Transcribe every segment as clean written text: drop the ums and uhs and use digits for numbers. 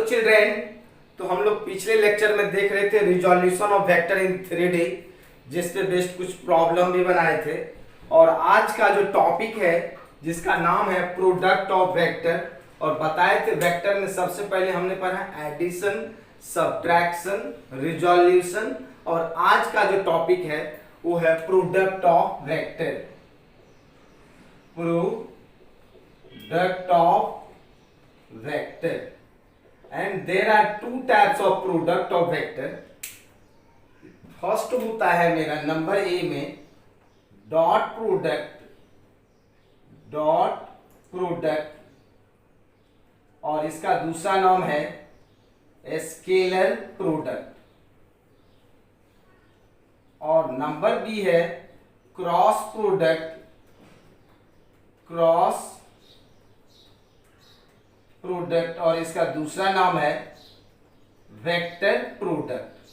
Hello children. तो हम लोग पिछले लेक्चर में देख रहे थे resolution of vector in 3D, जिस पे बेस्ड कुछ प्रॉब्लम भी बनाए थे। और आज का जो टॉपिक है जिसका नाम है प्रोडक्ट ऑफ वेक्टर, और बताए थे वेक्टर में सबसे पहले हमने पढ़ा एडिशन, सब्ट्रैक्शन, रिजोल्यूशन, और आज का जो टॉपिक है वो है product of vector. Product of vector, and there are two types of product of vector. First होता है मेरा नंबर ए में डॉट प्रोडक्ट, और इसका दूसरा नाम है स्केलर प्रोडक्ट, और नंबर बी है क्रॉस प्रोडक्ट, और इसका दूसरा नाम है वेक्टर प्रोडक्ट।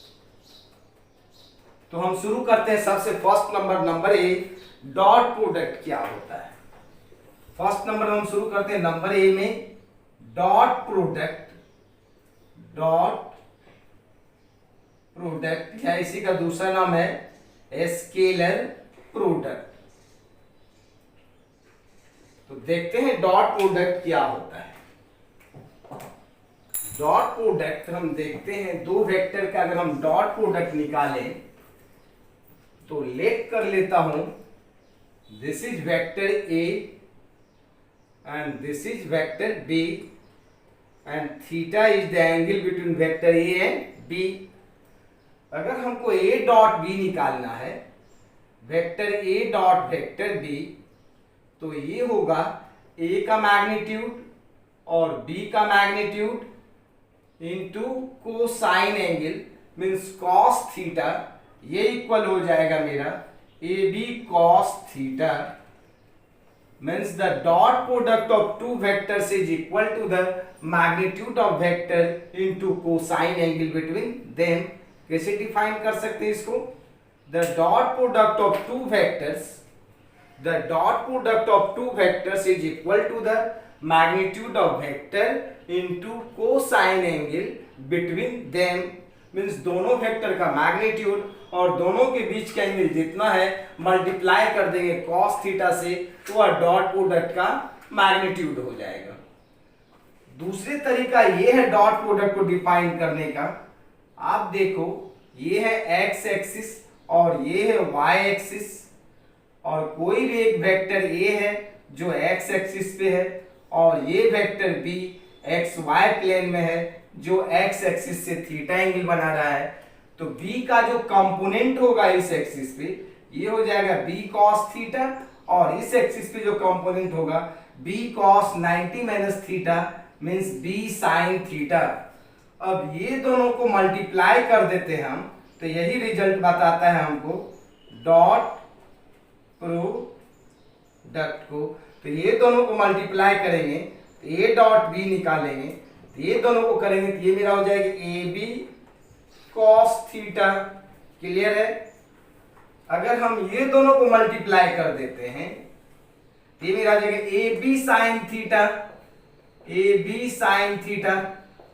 तो हम शुरू करते हैं सबसे first number A, dot product क्या होता है। फर्स्ट नंबर हम शुरू करते हैं नंबर ए में डॉट प्रोडक्ट या इसी का दूसरा नाम है स्केलर प्रोडक्ट। तो देखते हैं डॉट प्रोडक्ट क्या होता है। डॉट प्रोडक्ट हम देखते हैं, दो वेक्टर का अगर हम डॉट प्रोडक्ट निकालें तो लेट कर लेता हूं this is vector A and this is vector B, and theta is the angle between vector A and B. अगर हमको ए डॉट बी निकालना है, vector A dot vector B, तो ये होगा ए का मैग्नीट्यूड और बी का magnitude into cosine angle means cos theta, ये इक्वल हो जाएगा मेरा A B cos theta, means the dot product of two vectors is equal to the magnitude of vector into cosine angle between them. कैसे define कर सकते हैं इसको? The dot product of two vectors is equal to the magnitude of vector into cosine angle between them, means दोनों vector का magnitude और दोनों के बीच का एंगल जितना है मल्टीप्लाई कर देंगे cos थीटा से, तो वह डॉट प्रोडक्ट का मैग्नीट्यूड हो जाएगा। दूसरे तरीका ये है डॉट प्रोडक्ट को डिफाइन करने का। आप देखो, ये है एक्स एक्सिस और ये है वाई एक्सिस, और कोई भी एक वेक्टर ए है जो एक्स एक्सिस पे है, और ये vector B X Y plane में है जो एक्स एक्सिस से थीटा एंगल बना रहा है। तो बी का जो कंपोनेंट होगा इस एक्सिस पे, ये हो जाएगा बी कॉस थीटा, और इस एक्सिस पे जो कंपोनेंट होगा B cos 90 minus theta means B sine theta. अब ये दोनों को मल्टीप्लाई कर देते हैं हम, तो यही रिजल्ट बताता है हमको डॉट प्रोडक्ट को। तो ये दोनों को मल्टीप्लाई करेंगे तो ए डॉट बी निकालेंगे, तो ये दोनों को करेंगे तो ये मेरा हो जाएगा A B cos theta. Clear है? अगर हम ये दोनों को मल्टीप्लाई कर देते हैं तो ये मेरा हो जाएगा ए बी साइन थीटा।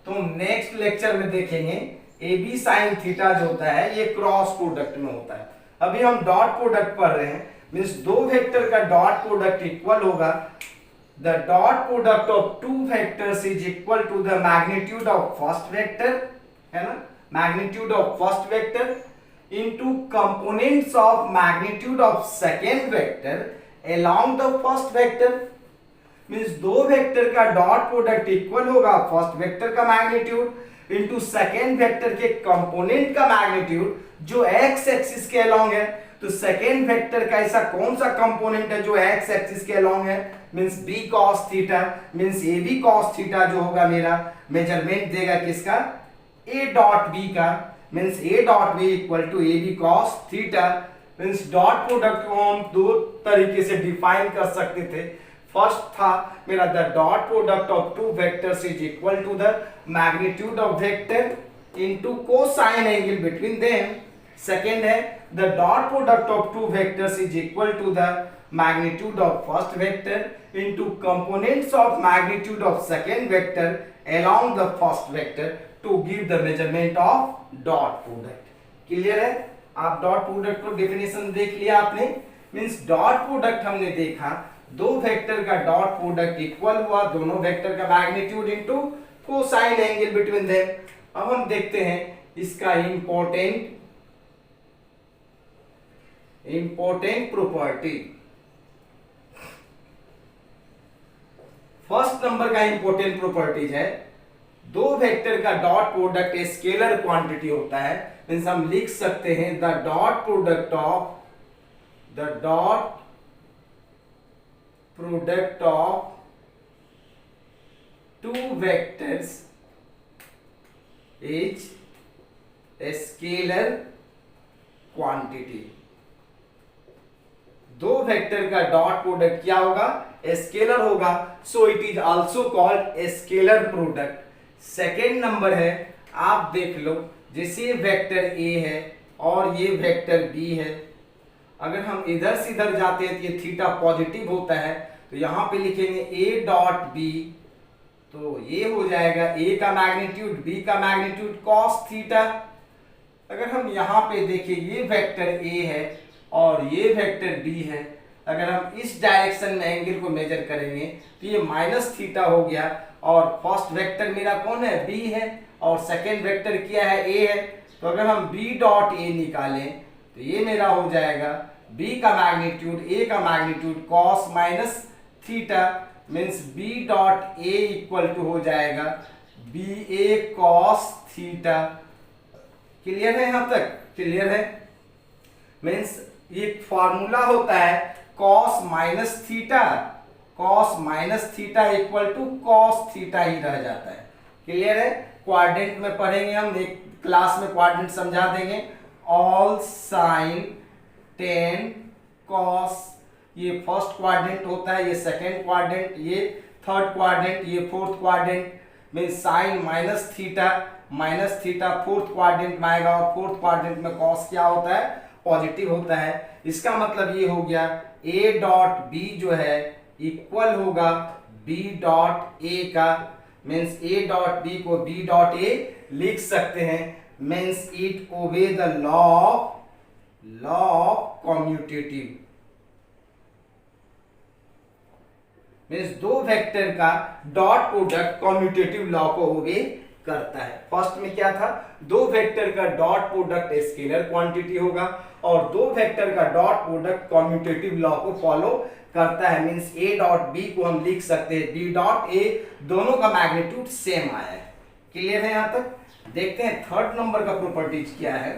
तो नेक्स्ट लेक्चर में देखेंगे ए बी साइन थीटा जो होता है ये क्रॉस प्रोडक्ट में होता है। अभी हम डॉट प्रोडक्ट पढ़ रहे हैं, मीन्स दो वेक्टर का डॉट प्रोडक्ट इक्वल होगा the dot product of two vectors is equal to the magnitude of first vector, है ना, magnitude of first vector into components of magnitude of second vector along the first vector. Means दो vector का dot product equal होगा first vector का magnitude into second vector के component का magnitude जो X axis के अलोंग है। तो सेकेंड वेक्टर का ऐसा कौन सा कंपोनेंट है जो एक्स एक्सिस के अलोंग है, means B cos theta, means A B cos theta जो होगा मेरा मेजरमेंट देगा किसका, ए डॉट बी का, means A dot B equal to A B cos theta. Means dot product को हम दो तरीके से डिफाइन कर सकते थे। फर्स्ट था मेरा the dot product of two vectors is equal to the magnitude of vector into cosine angle between them. Second है the dot product of two vectors is equal to the magnitude of first vector into components of magnitude of second vector along the first vector to give the measurement of dot product. Clear है? आप dot product को definition देख लिया आपने. Means dot product हमने देखा, दो vector का डॉट प्रोडक्ट इक्वल हुआ दोनों वेक्टर का magnitude into cosine angle between them. अब हम देखते हैं इसका इंपॉर्टेंट प्रॉपर्टी. फर्स्ट नंबर का इंपॉर्टेंट प्रॉपर्टीज है, दो वेक्टर का डॉट प्रोडक्ट स्केलर क्वांटिटी होता है. मींस हम लिख सकते हैं the dot product of two vectors is scalar quantity. दो वेक्टर का डॉट प्रोडक्ट क्या होगा? स्केलर होगा. So it is also called scalar product. Second number है, आप देख लो, जैसे ये वेक्टर ए है और ये वेक्टर बी है, अगर हम इधर से इधर जाते हैं तो ये थीटा पॉजिटिव होता है, तो यहां पे लिखेंगे ए डॉट बी, तो ये हो जाएगा ए का मैग्नीट्यूड बी का मैग्नीट्यूड कॉस थीटा. अगर हम यहाँ पे देखें, ये वेक्टर ए है और ये वेक्टर बी है, अगर हम इस डायरेक्शन में एंगल को मेजर करेंगे तो ये माइनस थीटा हो गया. और फर्स्ट वेक्टर मेरा कौन है? बी है, और सेकेंड वेक्टर क्या है? ए है. तो अगर हम बी डॉट ए निकालें तो ये मेरा हो जाएगा बी का मैग्नीट्यूड ए का magnitude cos minus theta. Means B dot A equal to हो जाएगा B A cos theta. Clear है? यहां तक क्लियर है? मीन्स ये फॉर्मूला होता है cos minus theta equal to cos theta ही रह जाता है. क्लियर है? क्वाड्रेंट में पढ़ेंगे हम, एक क्लास में क्वाड्रेंट समझा देंगे. ऑल साइन टेन कॉस, ये फर्स्ट क्वाड्रेंट होता है, ये सेकेंड क्वाड्रेंट, ये थर्ड क्वाड्रेंट, ये fourth quadrant. Mean sine minus theta fourth quadrant में आएगा, और फोर्थ क्वाड्रेंट में कॉस क्या होता है? पॉजिटिव होता है. इसका मतलब ये हो गया ए डॉट बी जो है इक्वल होगा बी डॉट ए का. मीन्स ए डॉट बी को बी डॉट ए लिख सकते हैं. Means it obey the law of commutative. Means दो वेक्टर का डॉट प्रोडक्ट कम्यूटेटिव लॉ को ओबे करता है. फर्स्ट में क्या था? दो वेक्टर का डॉट प्रोडक्ट स्केलर क्वांटिटी होगा और दो वेक्टर का डॉट प्रोडक्ट कम्यूटेटिव लॉ को फॉलो करता है. मींस ए डॉट बी को हम लिख सकते हैं बी डॉट ए. दोनों का मैग्नीट्यूड सेम आया है. क्लियर है? यहां तक देखते हैं थर्ड नंबर का प्रॉपर्टीज क्या है.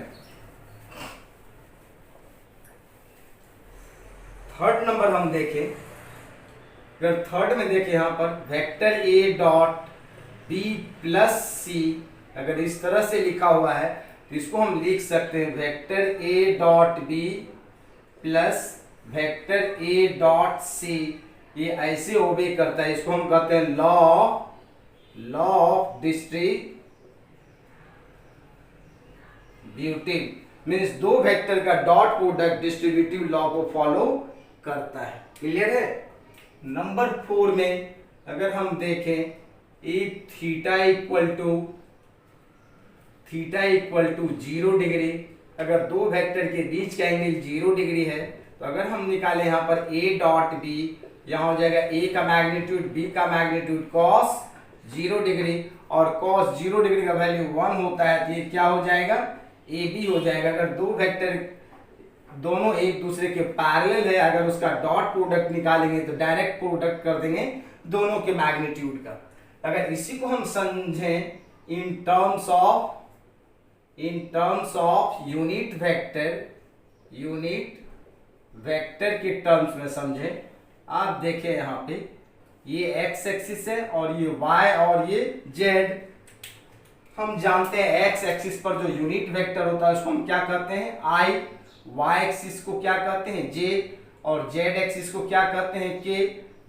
थर्ड नंबर हम देखें, अगर थर्ड में देखें यहां पर vector A dot B plus C, अगर इस तरह से लिखा हुआ है तो इसको हम लिख सकते हैं vector A dot B plus vector A dot C. ये ऐसे ओबे करता है, इसको हम कहते हैं लॉ ऑफ डिस्ट्रीब्यूटिव. मींस दो वेक्टर का डॉट प्रोडक्ट डिस्ट्रीब्यूटिव लॉ को फॉलो करता है. क्लियर है? नंबर 4 में अगर हम देखें, एक थीटा इक्वल टू 0 डिग्री, अगर दो वेक्टर के बीच का एंगल 0 डिग्री है, तो अगर हम निकालें यहाँ पर a डॉट बी, यहाँ हो जाएगा a का मैग्नीट्यूड b का मैग्नीट्यूड cos 0 डिग्री, और cos 0 डिग्री का वैल्यू 1 होता है, तो ये क्या हो जाएगा? AB हो जाएगा. अगर दो वेक्टर दोनों एक दूसरे के पैरेलल है, अगर उसका डॉट प्रोडक्ट निकालेंगे तो डायरेक्ट प्रोडक्ट कर देंगे दोनों के मैग्नीट्यूड का. अगर इसी को हम समझें in terms of unit vector के टर्म्स में समझें. आप देखें यहाँ पे ये x एक्सिस है और ये y और ये z. हम जानते हैं x एक्सिस पर जो यूनिट वेक्टर होता है उसको हम क्या कहते हैं? i. y एक्सिस को क्या कहते हैं? j. और z एक्सिस को क्या कहते हैं? k.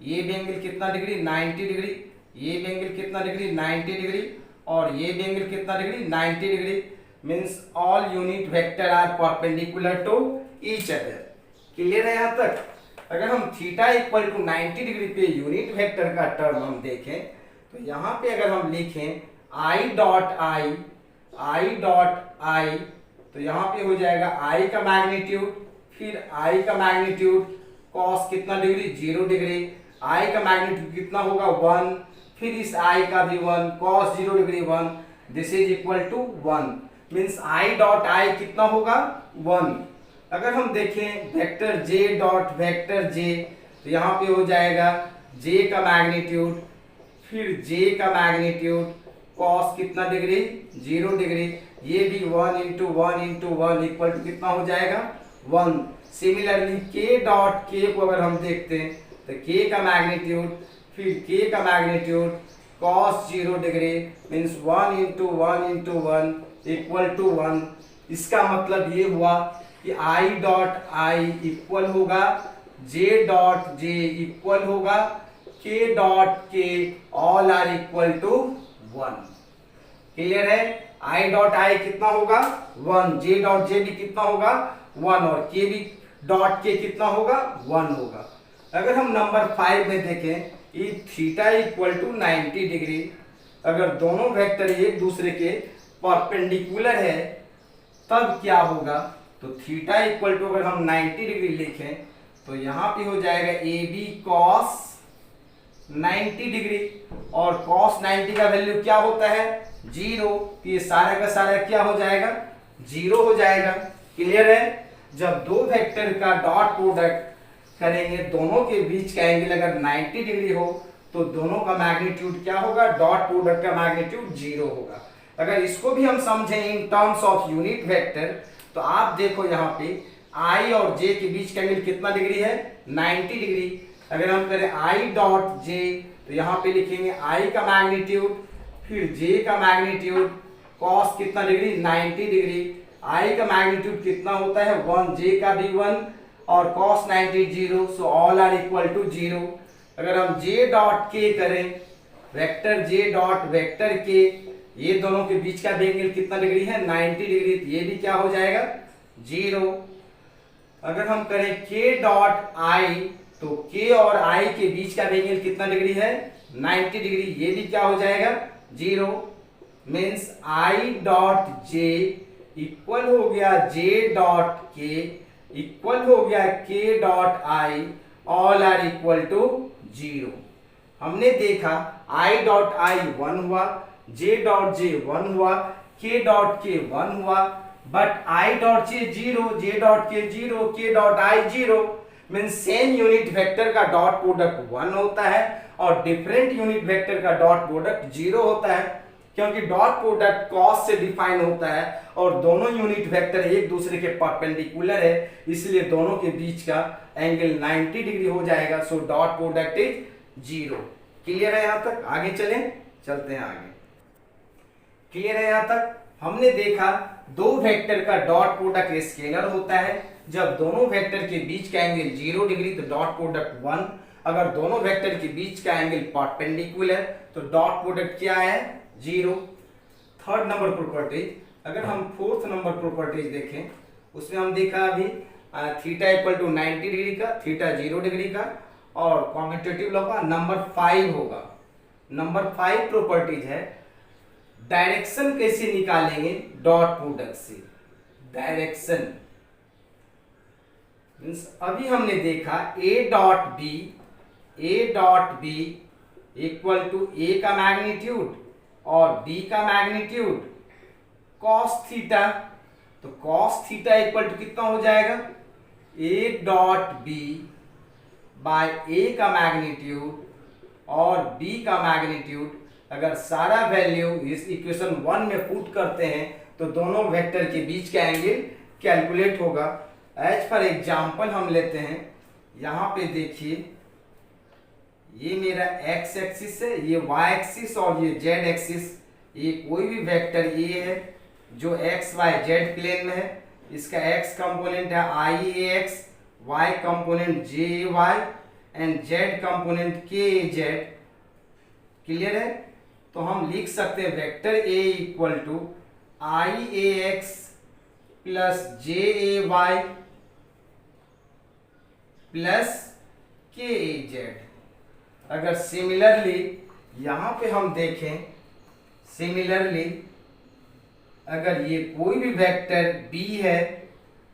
ये एंगल कितना डिग्री? 90 डिग्री. ये एंगल कितना डिग्री? 90 डिग्री. और ये एंगल कितना degree? 90 degree. Means all unit vector are perpendicular to each other. Clear है यहाँ तक? अगर हम थीटा इक्वल टू 90 डिग्री पे यूनिट वेक्टर का टर्म हम देखें तो यहाँ पे अगर हम लिखें आई डॉट आई तो यहाँ पे हो जाएगा आई का मैग्नीट्यूड, फिर आई का मैग्नीट्यूड कॉस कितना डिग्री 0 डिग्री, आई का मैग्नीट्यूड कितना होगा 1, फिर इस आई का भी 1 cos 0 degree 1, this is equal to 1 means I dot I कितना होगा 1। अगर हम देखें vector J dot vector J तो यहाँ पे हो जाएगा जे का मैग्नीट्यूड, फिर जे का मैग्नीट्यूड कॉस कितना डिग्री 0 डिग्री, ये भी 1 इंटू 1 इंटू 1 इक्वल टू कितना हो जाएगा 1। सिमिलरली के डॉट के को अगर हम देखते हैं तो के का मैग्नीट्यूड, फिर के का magnitude cos 0 degree means 1 into 1 into 1 equal to 1। इसका मतलब ये हुआ कि आई डॉट आई इक्वल होगा जे डॉट जे इक्वल होगा K dot K, all are equal to 1। Clear है? आई डॉट आई कितना होगा 1, जे डॉट जे भी कितना होगा 1 और के भी डॉट के कितना होगा 1 होगा। अगर हम नंबर 5 में देखें ये थीटा इक्वल टू 90 डिग्री, अगर दोनों वेक्टर एक दूसरे के परपेंडिकुलर है तब क्या होगा? तो थीटा इक्वल टू अगर हम 90 डिग्री लिखें तो यहाँ पे हो जाएगा ए बी कॉस 90 डिग्री, और कॉस 90 का वैल्यू क्या होता है 0, तो ये सारा का सारा क्या हो जाएगा 0 हो जाएगा। क्लियर है? जब दो वेक्टर का डॉट प्रोडक्ट करेंगे दोनों के बीच का एंगल अगर 90 डिग्री हो तो दोनों का मैग्नीट्यूड क्या होगा, डॉट प्रोडक्ट का मैग्नीट्यूड 0 होगा। अगर इसको भी हम समझें in terms of unit vector तो आप देखो यहाँ पे i और j के बीच का एंगल कितना डिग्री है 90 डिग्री। अगर हम करें i डॉट j तो यहाँ पे लिखेंगे i का मैग्नीट्यूड, फिर j का मैग्नीट्यूड cos कितना डिग्री 90 डिग्री, i का मैग्नीट्यूड कितना होता है 1, j का भी 1 और cos 90 0, so all are equal to 0। अगर हम j डॉट k करें vector j dot vector k, ये दोनों के बीच का एंगल कितना डिग्री है 90 डिग्री, तो ये भी क्या हो जाएगा 0। अगर हम करें k डॉट i तो k और i के बीच का एंगल कितना डिग्री है 90 डिग्री, ये भी क्या हो जाएगा 0 means i dot j equal हो गया j डॉट k इक्वल हो गया k dot i, all are equal to 0। हमने देखा i डॉट i 1 हुआ, j डॉट j 1 हुआ, k डॉट k 1 हुआ, but i dot j 0, j dot k 0, k dot i 0 means same unit vector का dot product 1 होता है और different unit vector का डॉट प्रोडक्ट 0 होता है, क्योंकि डॉट प्रोडक्ट कॉस से डिफाइन होता है और दोनों यूनिट वेक्टर एक दूसरे के परपेंडिकुलर है, इसलिए दोनों के बीच का एंगल 90 डिग्री हो जाएगा। So dot product is 0। Clear है यहाँ तक? आगे चलते हैं आगे। क्लियर है यहाँ तक? हमने देखा दो वेक्टर का डॉट प्रोडक्ट स्केलर होता है, जब दोनों वेक्टर के बीच का एंगल 0 डिग्री तो डॉट प्रोडक्ट 1, अगर दोनों वेक्टर के बीच का एंगल परपेंडिकुलर तो डॉट प्रोडक्ट क्या है 0। थर्ड नंबर प्रॉपर्टीज, अगर हम फोर्थ नंबर प्रॉपर्टीज देखें उसमें हम देखा अभी थीटा इक्वल टू 90 डिग्री का, थीटा 0 डिग्री का, और कॉम्यूटेटिव लॉ का नंबर 5 होगा। नंबर 5 प्रॉपर्टीज है डायरेक्शन कैसे निकालेंगे डॉट प्रोडक्ट से। डायरेक्शन मींस अभी हमने देखा A dot B equal to A का मैग्नीट्यूड और बी का मैग्नीट्यूड कॉस थीटा, तो कॉस थीटा इक्वल टू कितना हो जाएगा A dot B by A का मैग्नीट्यूड और बी का मैग्नीट्यूड। अगर सारा वैल्यू इस इक्वेशन 1 में पुट करते हैं तो दोनों वेक्टर के बीच का एंगल कैलकुलेट होगा। एज फॉर एग्जांपल हम लेते हैं, यहाँ पे देखिए ये मेरा x एक्सिस है, ये y एक्सिस और ये z एक्सिस, ये कोई भी वेक्टर ये है जो x y z प्लेन में है, इसका x कंपोनेंट है i a x, y component j y and z component k z। Clear है? तो हम लिख सकते हैं vector a equal to I A X plus J A Y plus K A Z. अगर सिमिलरली यहां पे हम देखें, सिमिलरली अगर ये कोई भी वेक्टर b है,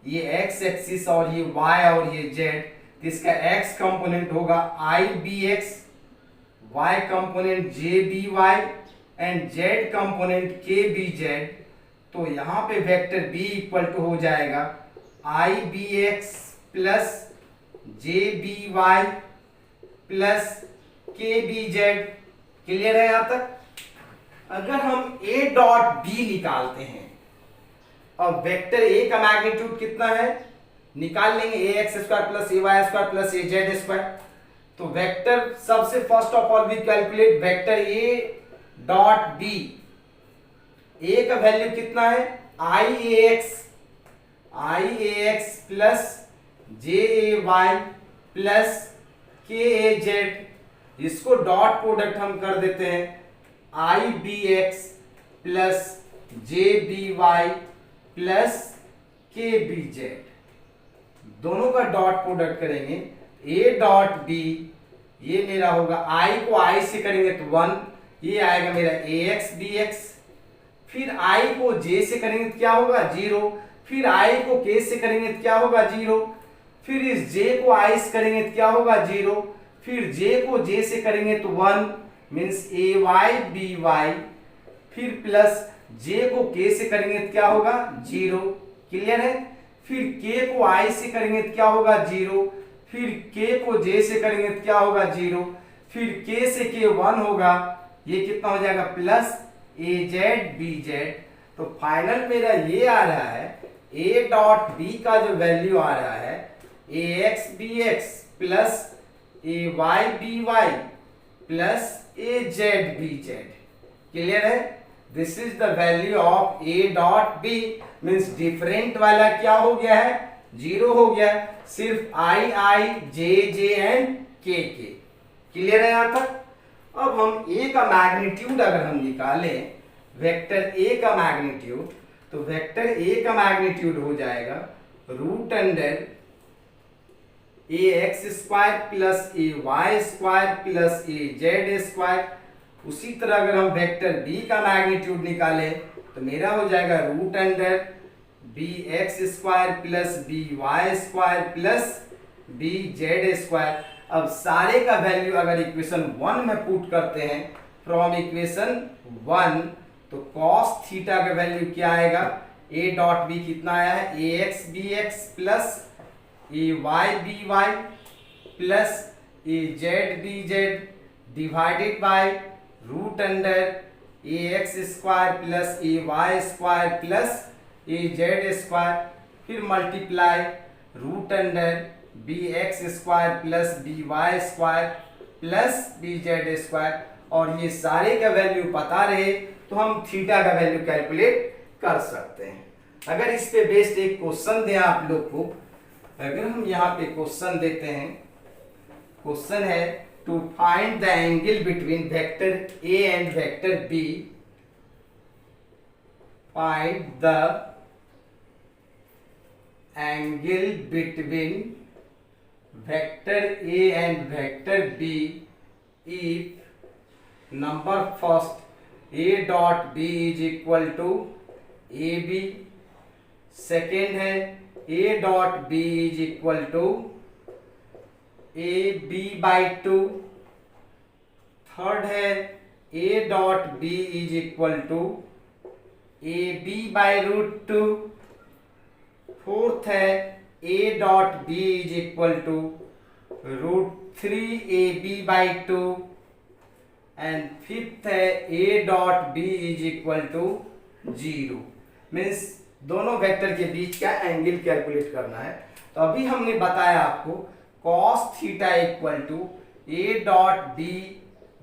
ये x एक्सिस और ये y और ये z, तो इसका x कंपोनेंट होगा I B X, y component J B Y and z component K B Z. तो यहाँ पे वेक्टर b इक्वल टू हो जाएगा I B X plus J B Y plus K B Z. Clear है यहां तक? अगर हम a डॉट b निकालते हैं, अब वेक्टर a का मैग्नीट्यूड कितना है निकाल लेंगे, A X square plus A Y square plus A Z square. तो वेक्टर सबसे first of all we calculate vector a dot b। a का वैल्यू कितना है, I A X plus J A Y plus K A Z. इसको dot product हम कर देते हैं I B X plus J B Y plus K B Z. दोनों का डॉट प्रोडक्ट करेंगे, a डॉट b, ये मेरा होगा i को i से करेंगे तो 1, ये आएगा मेरा ax bx। फिर i को j से करेंगे तो क्या होगा 0, फिर i को k से करेंगे तो क्या होगा 0, फिर इस j को i से करेंगे तो क्या होगा 0, फिर j को j से करेंगे तो 1 मीन्स ay by, फिर प्लस j को k से करेंगे तो क्या होगा 0। क्लियर है? फिर k को i से करेंगे तो क्या होगा 0, फिर k को j से करेंगे तो क्या होगा 0, फिर k से k 1 होगा, ये कितना हो जाएगा प्लस az bz। तो फाइनल मेरा ये आ रहा है a डॉट b का जो वैल्यू आ रहा है ax bx plus ay by plus az bz। Clear है? This is the value of a dot b। Means different वाला क्या हो गया है 0 हो गया, सिर्फ i j and k। Clear है यहां तक? अब हम a का मैग्नीट्यूड अगर हम निकालें, वेक्टर a का मैग्नीट्यूड, तो वेक्टर a का मैग्नीट्यूड हो जाएगा root under A X square plus A Y square plus A Z square. उसी तरह अगर हम वेक्टर b का मैग्नीट्यूड निकालें तो मेरा हो जाएगा root under B X square plus B Y square plus B Z square. अब सारे का वैल्यू अगर इक्वेशन 1 में पुट करते हैं फ्रॉम इक्वेशन 1, तो कॉस थीटा का वैल्यू क्या आएगा, ए डॉट बी कितना आया है A X B X plus A Y B Y plus A Z B Z divided by root under A X square plus A Y square plus A Z square, फिर multiply root under B X square plus B Y square plus B Z square. और ये सारे का value पता रहे तो हम theta का वैल्यू कैलकुलेट कर सकते हैं। अगर इस पे बेस्ड एक क्वेश्चन दें आप लोग को, अगर हम यहाँ पे क्वेश्चन देते हैं, क्वेश्चन है to find the angle between vector a and vector b, find the angle between vector a and vector b if number first a dot b is equal to A B, second है a dot b is equal to A B by 2, third है a dot b is equal to A B by root 2, fourth है a dot b is equal to root 3 A B by 2, and fifth है a dot b is equal to 0। Means दोनों vector के बीच का angle calculate करना है। तो अभी हमने बताया आपको cos theta equal to a dot b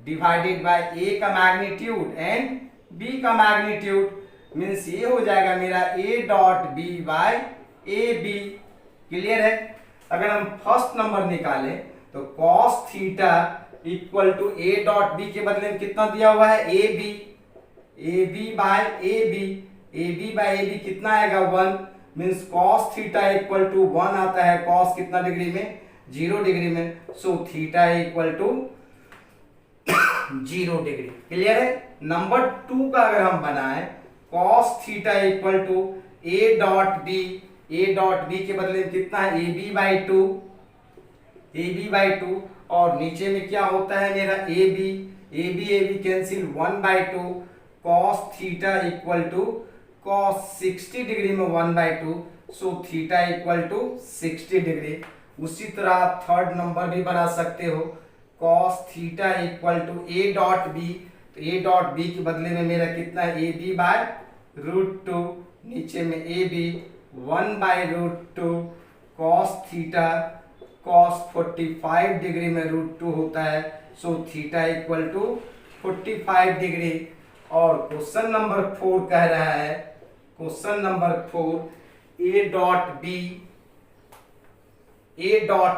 divided by a का मैग्नीट्यूड एंड b का मैग्नीट्यूड। मीन्स ये हो जाएगा मेरा a dot b by A B. Clear है? अगर हम फर्स्ट नंबर निकालें तो cos theta equal to a dot b के बदले में कितना दिया हुआ है A B by A B, A B by A B कितना आएगा 1, means cos theta equal to 1 आता है। कॉस कितना डिग्री में, 0 डिग्री में, so theta equal to 0 degree. Clear है। नंबर 2 का अगर हम बनाएं, cos theta equal to A dot B, A dot B के बदले में कितना है, A B by two, A B by two, और नीचे में क्या होता है मेरा A B cancel 1/2, cos theta equal to cos 60 degree में 1/2, so theta equal to 60 degree. उसी तरह आप थर्ड नंबर भी बना सकते हो, cos theta equal to A dot B, तो ए डॉट बी के बदले में मेरा कितना है, ए बी बाय √2, नीचे में A B 1/√2, cos theta cos 45 degree में √2 होता है, so theta equal to 45 degree. और क्वेश्चन नंबर 4 कह रहा है, question number 4, A dot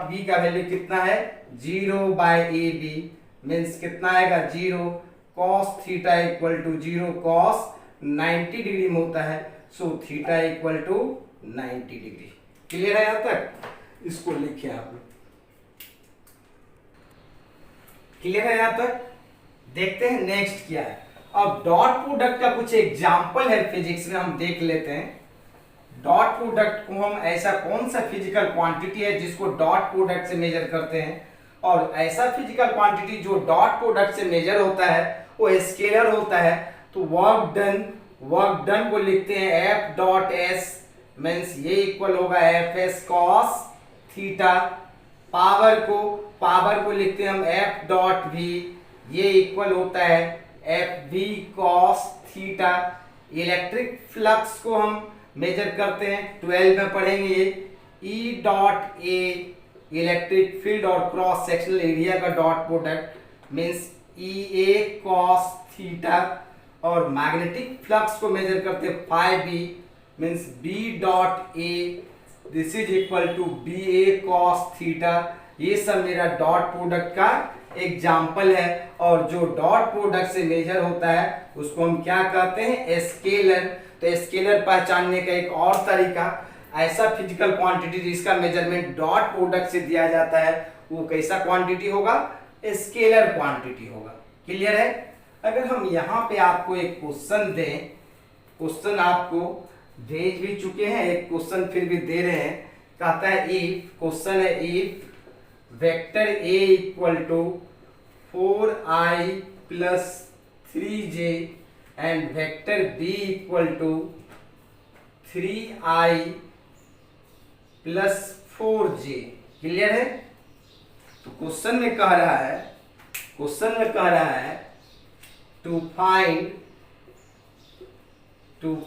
B का वैल्यू कितना है, 0/AB, मीन्स कितना आएगा 0, cos theta equal to 0, cos 90 degree में होता है, so theta equal to 90 degree. Clear है यहां तक, इसको लिखिए आप लोग। क्लियर है यहां तक। देखते हैं नेक्स्ट क्या है। अब डॉट प्रोडक्ट का कुछ एग्जाम्पल है फिजिक्स में, हम देख लेते हैं। डॉट प्रोडक्ट को हम, ऐसा कौन सा फिजिकल क्वांटिटी है जिसको डॉट प्रोडक्ट से मेजर करते हैं, और ऐसा फिजिकल क्वांटिटी जो डॉट प्रोडक्ट से मेजर होता है वो स्केलर होता है। तो वर्क डन को लिखते हैं एफ डॉट एस, मीन्स ये इक्वल होगा F S cos theta. Power को लिखते हैं हम एफ डॉट वी, ये इक्वल होता है F V cos theta. Electric flux को हम मेजर करते हैं, 12 में पढ़ेंगे ये, E dot A, electric field और क्रॉस सेक्शनल एरिया का dot product, means E A cos theta. और मैग्नेटिक फ्लक्स को मेजर करते हैं phi B, means B dot A, this is equal to B A cos theta. ये सब मेरा dot product का एग्जाम्पल है। और जो डॉट प्रोडक्ट से मेजर होता है उसको हम क्या कहते हैं, स्केलर। तो स्केलर पहचानने का एक और तरीका, ऐसा फिजिकल क्वांटिटी जिसका मेजरमेंट डॉट प्रोडक्ट से दिया जाता है वो कैसा क्वांटिटी होगा, स्केलर क्वांटिटी होगा। क्लियर है। अगर हम यहाँ पे आपको एक क्वेश्चन दें, क्वेश्चन आपको भेज भी चुके हैं, एक क्वेश्चन फिर भी दे रहे हैं। कहता है इफ, क्वेश्चन है if vector A equal to 4i plus 3j and vector B equal to 3i plus 4j। Clear है। तो क्वेश्चन में कह रहा है टू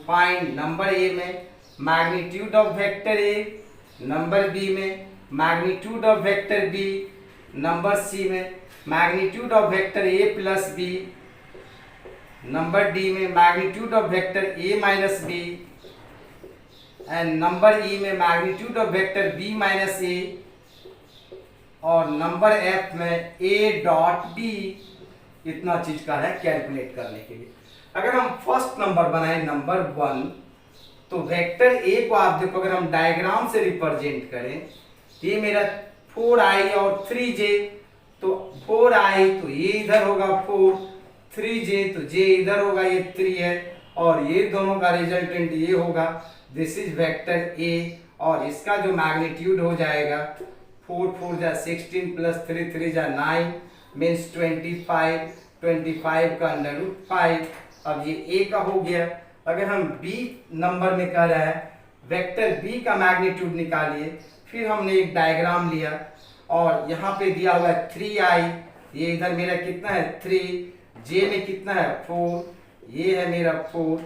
फाइंड नंबर ए में magnitude of vector A, number B में magnitude of vector B, number C में magnitude of vector A plus B, number D में magnitude of vector A minus B, and number E में magnitude of vector B minus A, और number F में ए dot B. इतना चीज का है calculate करने के लिए। अगर हम फर्स्ट नंबर बनाए नंबर 1, तो वेक्टर ए को आप देखो, अगर हम डायग्राम से रिप्रेजेंट करें, ये मेरा 4i और 3j, तो 4i तो ये इधर होगा 4, 3j तो j इधर होगा, ये 3 है, और ये दोनों का रिजल्टेंट ये होगा, दिस इज वेक्टर ए। और इसका जो मैग्नीट्यूड हो जाएगा 4 4 जा 16 प्लस 3 3 जा 9, मीन्स 25 का √5। अब ये ए का हो गया। अगर हम बी नंबर में कह रहा है वेक्टर बी का मैग्नीट्यूड निकालिए, फिर हमने एक डायग्राम लिया और यहाँ पे दिया हुआ है 3i, ये इधर मेरा कितना है 3, जे में कितना है 4, ये है मेरा 4।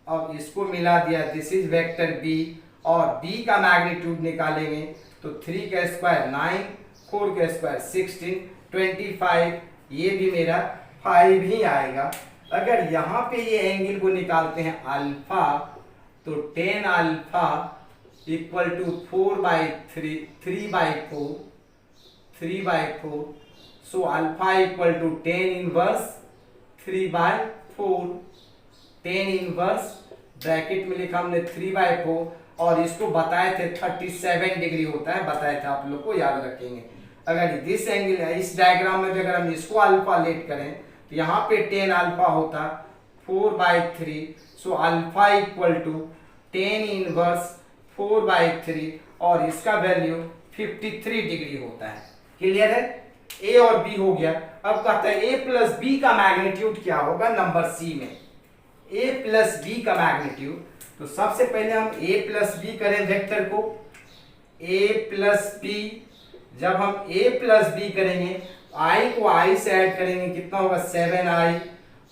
अब इसको मिला दिया, दिस इज वेक्टर बी, और बी का मैग्नीट्यूड निकालेंगे तो 3 का स्क्वायर 9, 4 का स्क्वायर 16, 25, ये भी मेरा 5 ही आएगा। अगर यहाँ पे ये एंगल को निकालते हैं अल्फा, तो tan alpha equal to 3/4, so alpha equal to tan inverse 3/4, tan inverse bracket में लिखा हमने 3/4 और इसको बताए थे 37 डिग्री होता है, बताए थे, आप लोग को याद रखेंगे। अगर दिस एंगल है, इस डायग्राम में भी अगर हम इसको अल्फा लेट करें तो यहाँ पे 10 अल्फा होता 4/3, so alpha equal to 10 inverse 4/3 और इसका वैल्यू 53 डिग्री होता है। क्लियर है? ए और बी हो गया। अब कहता है ए प्लस बी का मैग्नीट्यूड क्या होगा नंबर सी में। ए प्लस बी का मैग्नीट्यूड, तो सबसे पहले हम ए प्लस बी करें वेक्टर को। ए प्लस बी, जब हम ए प्लस बी करेंगे आई को आई से ऐड करेंगे, कितना होगा 7i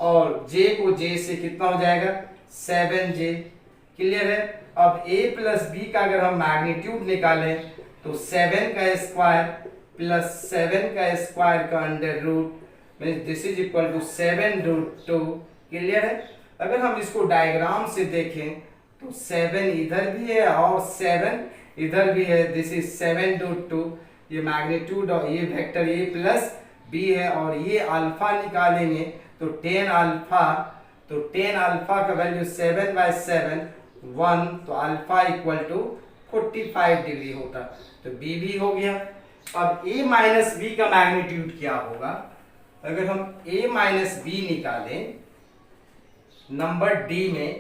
और जे को जे से कितना हो जाएगा 7j। क्लियर है? अब a प्लस बी का अगर हम मैग्नीट्यूड निकालें तो 7 का स्क्वायर प्लस 7 का स्क्वायर का under root means this is equal to 7√2। Clear है? अगर हम इसको डायग्राम से देखें तो 7 इधर भी है और 7 इधर भी है, दिस इज 7√2। ये मैग्नीट्यूड और ये वेक्टर a प्लस बी है और ये अल्फा निकालेंगे तो 10 अल्फा, तो 10 अल्फा का वैल्यू 7/7 1, तो अल्फा इक्वल टू 45 डिग्री होता, तो बी भी हो गया। अब a माइनस बी का मैग्नीट्यूड क्या होगा? अगर हम a माइनस बी निकालें नंबर डी में,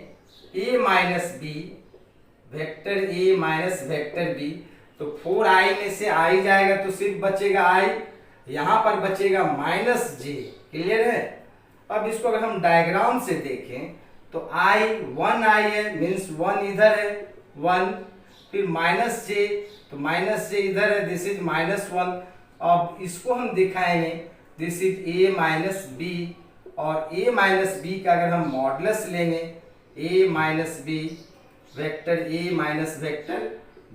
a minus B vector a minus vector b, तो 4i में से i जाएगा तो सिर्फ बचेगा i, यहां पर बचेगा -j। क्लियर है? अब इसको अगर हम डायग्राम से देखें तो i 1i है मीन्स 1 इधर है 1, फिर -j, तो -j इधर है, दिस इज -1। अब इसको हम दिखाएंगे this is a minus B और a माइनस बी का अगर हम मॉडुलस लेंगे a minus B vector a minus vector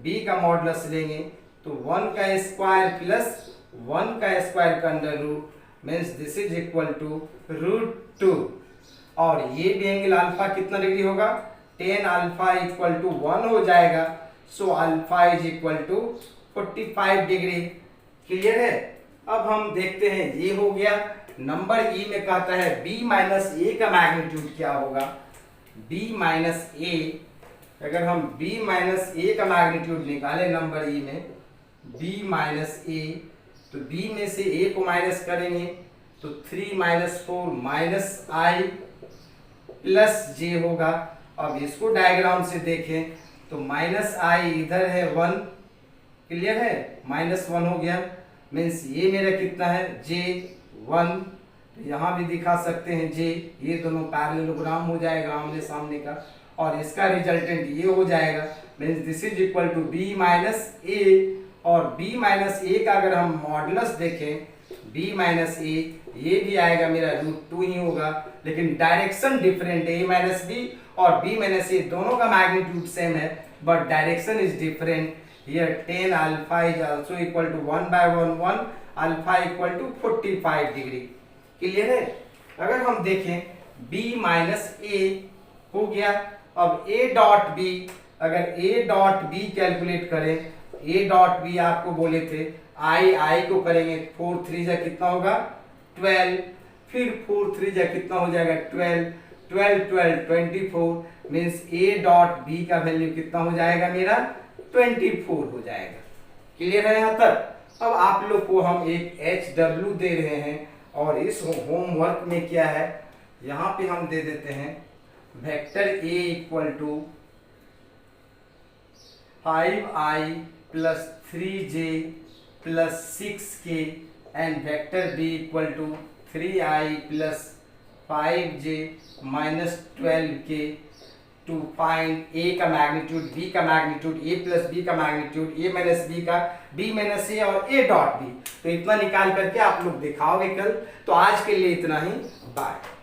b का मॉडुलस लेंगे तो 1 का स्क्वायर प्लस 1 का स्क्वायर का under root means this is equal to √2 और ये भी एंगल अल्फा कितना डिग्री होगा 10 अल्फा इक्वल टू 1 हो जाएगा, so alpha is equal to 45 degree. Clear है? अब हम देखते हैं, ये हो गया। नंबर ई में कहता है b माइनस ए का मैग्नीट्यूड क्या होगा। b माइनस ए, अगर हम b माइनस ए का मैग्नीट्यूड निकालें नंबर ई में b माइनस ए, तो b में से a को माइनस करेंगे तो 3 - 4 -i प्लस j होगा। अब इसको डायग्राम से देखें तो -i इधर है 1। क्लियर है? -1 हो गया मीन्स ये मेरा कितना है j1, तो यहाँ भी दिखा सकते हैं j, ये दोनों पैरेललोग्राम हो जाएगा आमने सामने का और इसका रिजल्टेंट ये हो जाएगा means this is equal to b minus A और b माइनस ए का अगर हम मॉडुलस देखें b माइनस ए, ये भी आएगा मेरा √2 ही होगा, लेकिन डायरेक्शन डिफरेंट है। a माइनस बी और b माइनस ए दोनों का मैग्नीट्यूड सेम है but direction is different. Here 10 alpha is also equal to 1/1 alpha equal to 45 degree. Clear है? अगर हम देखें b माइनस ए हो गया। अब a डॉट बी, अगर a डॉट बी कैलकुलेट करें, a डॉट बी आपको बोले थे i को करेंगे 4 3 जा कितना होगा 12, फिर 4 3 जा कितना हो जाएगा 12 12 12 24 मीन्स a डॉट बी का वैल्यू कितना हो जाएगा मेरा 24 हो जाएगा। क्लियर है यहाँ तक? अब आप लोग को हम एक HW दे रहे हैं और इस होमवर्क में क्या है, यहाँ पे हम दे देते हैं vector a equal to 5i plus 3j plus 6k and vector b equal to 3i plus 5j minus 12k to find a का मैग्नीट्यूड, b का मैग्नीट्यूड, a प्लस b का मैग्नीट्यूड, a माइनस b का, b minus a और a dot b। तो इतना निकाल करके आप लोग दिखाओगे कल। तो आज के लिए इतना ही, बाय।